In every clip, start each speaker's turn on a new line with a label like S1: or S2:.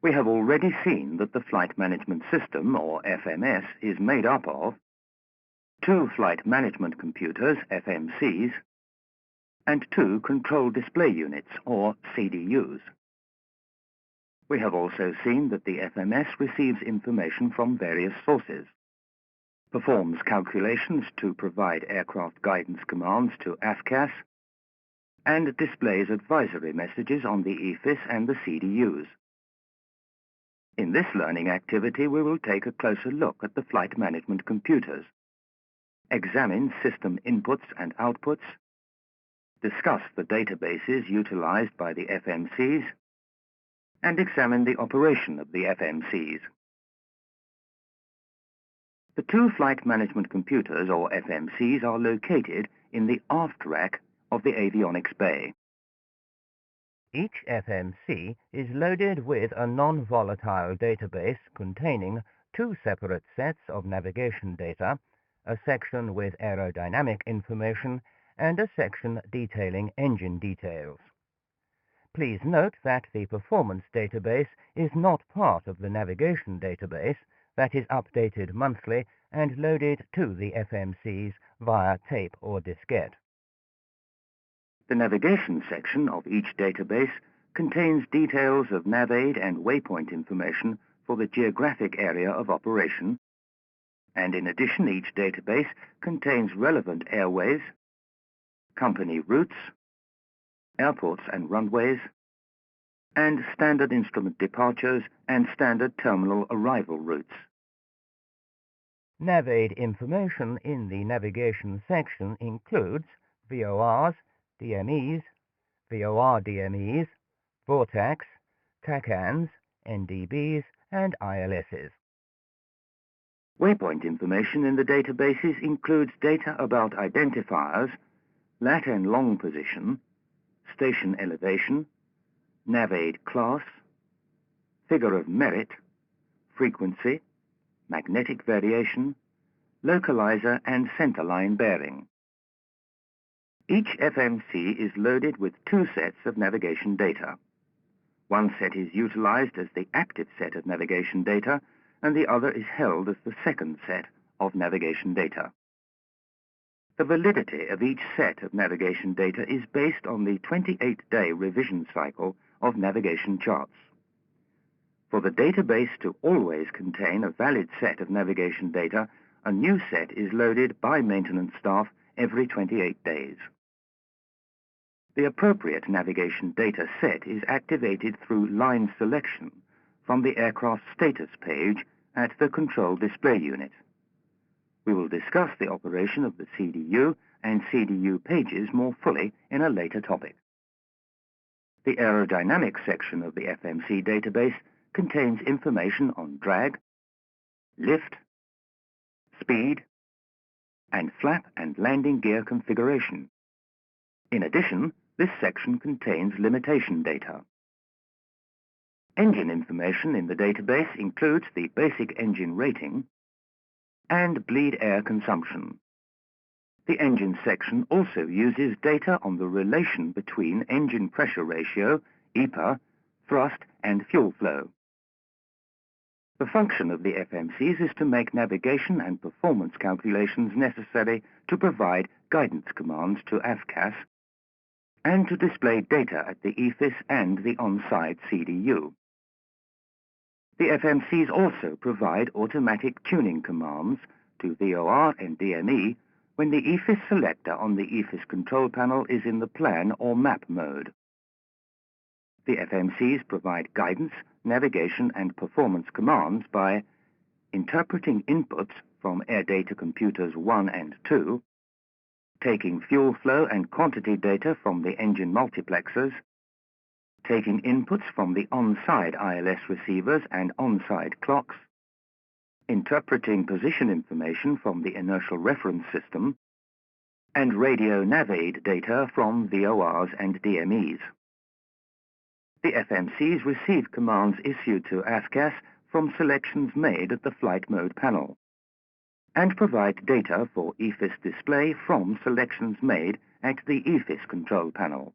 S1: We have already seen that the Flight Management System, or FMS, is made up of 2 Flight Management Computers, FMCs, and 2 Control Display Units, or CDUs. We have also seen that the FMS receives information from various sources, performs calculations to provide aircraft guidance commands to AFCAS, and displays advisory messages on the EFIS and the CDUs. In this learning activity, we will take a closer look at the flight management computers, examine system inputs and outputs, discuss the databases utilized by the FMCs, and examine the operation of the FMCs. The 2 flight management computers, or FMCs, are located in the aft rack of the avionics bay.
S2: Each FMC is loaded with a non-volatile database containing 2 separate sets of navigation data, a section with aerodynamic information, and a section detailing engine details. Please note that the performance database is not part of the navigation database that is updated monthly and loaded to the FMCs via tape or diskette.
S1: The navigation section of each database contains details of navaid and waypoint information for the geographic area of operation, and in addition, each database contains relevant airways, company routes, airports and runways, and standard instrument departures and standard terminal arrival routes.
S2: Navaid information in the navigation section includes VORs, DMEs, VOR DMEs, VORTACs, TACANs, NDBs, and ILSs.
S1: Waypoint information in the databases includes data about identifiers, lat and long position, station elevation, navaid class, figure of merit, frequency, magnetic variation, localizer, and centerline bearing. Each FMC is loaded with 2 sets of navigation data. One set is utilized as the active set of navigation data, and the other is held as the second set of navigation data. The validity of each set of navigation data is based on the 28-day revision cycle of navigation charts. For the database to always contain a valid set of navigation data, a new set is loaded by maintenance staff every 28 days. The appropriate navigation data set is activated through line selection from the aircraft status page at the Control Display Unit. We will discuss the operation of the CDU and CDU pages more fully in a later topic. The aerodynamic section of the FMC database contains information on drag, lift, speed, and flap and landing gear configuration. In addition, this section contains limitation data. Engine information in the database includes the basic engine rating and bleed air consumption. The engine section also uses data on the relation between engine pressure ratio, EPA, thrust, and fuel flow. The function of the FMCs is to make navigation and performance calculations necessary to provide guidance commands to AFCAS and to display data at the EFIS and the on-site CDU. The FMCs also provide automatic tuning commands to VOR and DME when the EFIS selector on the EFIS control panel is in the plan or map mode. The FMCs provide guidance, navigation, and performance commands by interpreting inputs from Air Data Computers 1 and 2, taking fuel flow and quantity data from the engine multiplexers, taking inputs from the on-side ILS receivers and on-side clocks, interpreting position information from the inertial reference system, and radio navaid data from VORs and DMEs. The FMCs receive commands issued to AFCAS from selections made at the flight mode panel, and provide data for EFIS display from selections made at the EFIS control panel.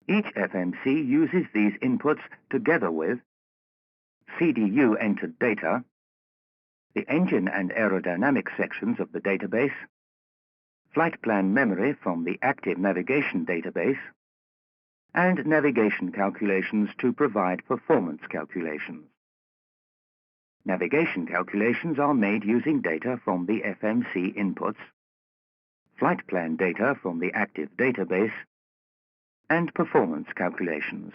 S1: Each FMC uses these inputs together with CDU entered data, the engine and aerodynamic sections of the database, flight plan memory from the active navigation database, and navigation calculations to provide performance calculations. Navigation calculations are made using data from the FMC inputs, flight plan data from the active database, and performance calculations.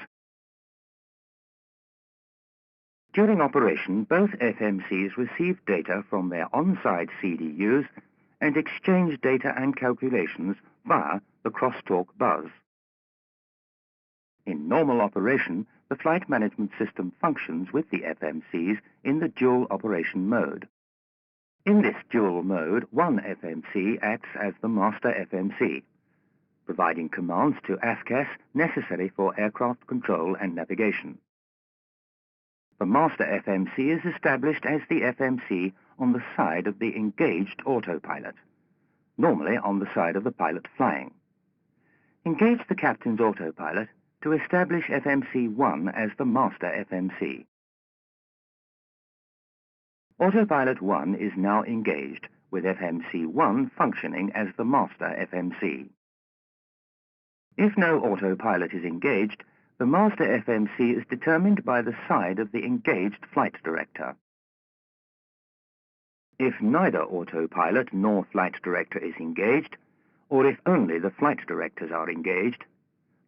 S1: During operation, both FMCs receive data from their on-side CDUs and exchange data and calculations via the crosstalk buzz. In normal operation, the flight management system functions with the FMCs in the dual operation mode. In this dual mode, one FMC acts as the master FMC, providing commands to AFCAS necessary for aircraft control and navigation. The master FMC is established as the FMC on the side of the engaged autopilot, normally on the side of the pilot flying. Engage the captain's autopilot to establish FMC1 as the master FMC. Autopilot 1 is now engaged, with FMC1 functioning as the master FMC. If no autopilot is engaged, the master FMC is determined by the side of the engaged flight director. If neither autopilot nor flight director is engaged, or if only the flight directors are engaged,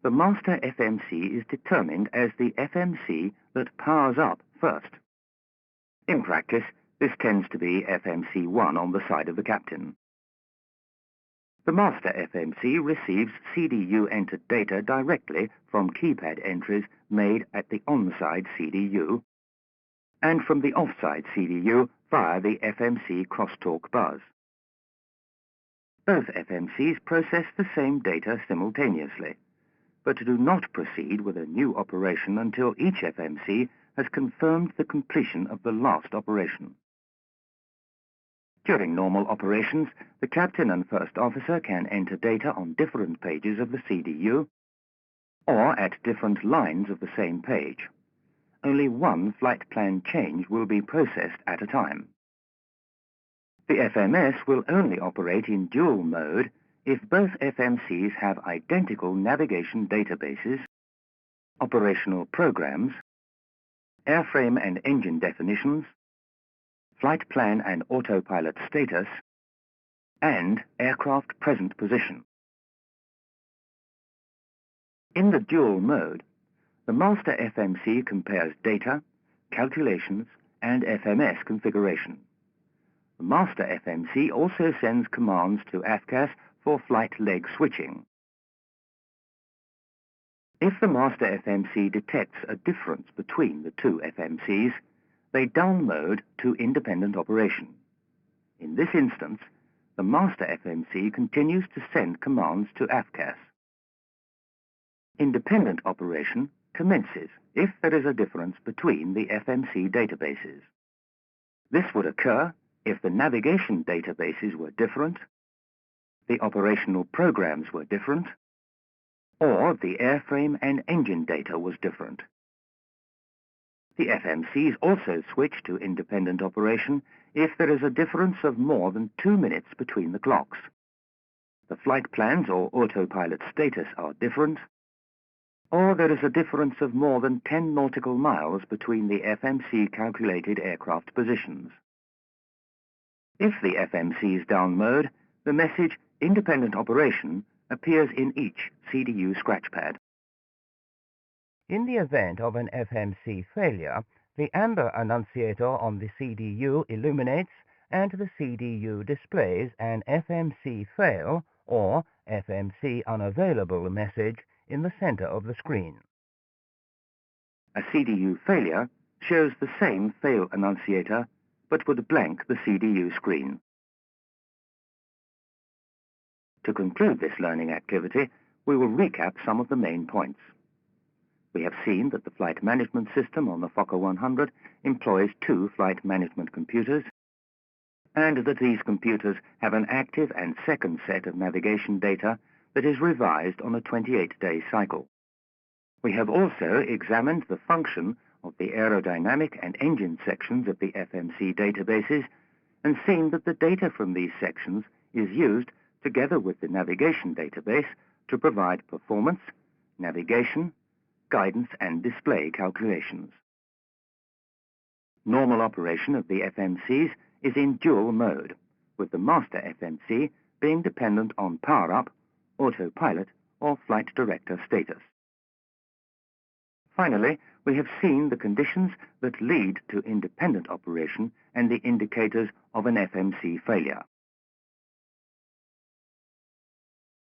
S1: the master FMC is determined as the FMC that powers up first. In practice, this tends to be FMC1 on the side of the captain. The master FMC receives CDU entered data directly from keypad entries made at the on-side CDU and from the off-side CDU via the FMC crosstalk buzz. Both FMCs process the same data simultaneously, but do not proceed with a new operation until each FMC has confirmed the completion of the last operation. During normal operations, the captain and first officer can enter data on different pages of the CDU or at different lines of the same page. Only one flight plan change will be processed at a time. The FMS will only operate in dual mode if both FMCs have identical navigation databases, operational programs, airframe and engine definitions, flight plan and autopilot status, and aircraft present position. In the dual mode, the master FMC compares data, calculations, and FMS configuration. The master FMC also sends commands to AFCAS for flight leg switching. If the master FMC detects a difference between the two FMCs, they downmode to independent operation. In this instance, the master FMC continues to send commands to AFCAS. Independent operation commences if there is a difference between the FMC databases. This would occur if the navigation databases were different, the operational programs were different, or the airframe and engine data was different. The FMCs also switch to independent operation if there is a difference of more than 2 minutes between the clocks. The flight plans or autopilot status are different, or there is a difference of more than 10 nautical miles between the FMC calculated aircraft positions. If the FMC is down mode, the message independent operation appears in each CDU scratchpad.
S2: In the event of an FMC failure, the amber annunciator on the CDU illuminates and the CDU displays an FMC fail or FMC unavailable message in the center of the screen.
S1: A CDU failure shows the same fail annunciator but would blank the CDU screen. To conclude this learning activity, we will recap some of the main points. We have seen that the flight management system on the Fokker 100 employs 2 flight management computers, and that these computers have an active and second set of navigation data that is revised on a 28-day cycle. We have also examined the function of the aerodynamic and engine sections of the FMC databases and seen that the data from these sections is used together with the navigation database to provide performance, navigation, guidance and display calculations. Normal operation of the FMCs is in dual mode, with the master FMC being dependent on power-up, autopilot or flight director status. Finally, we have seen the conditions that lead to independent operation and the indicators of an FMC failure.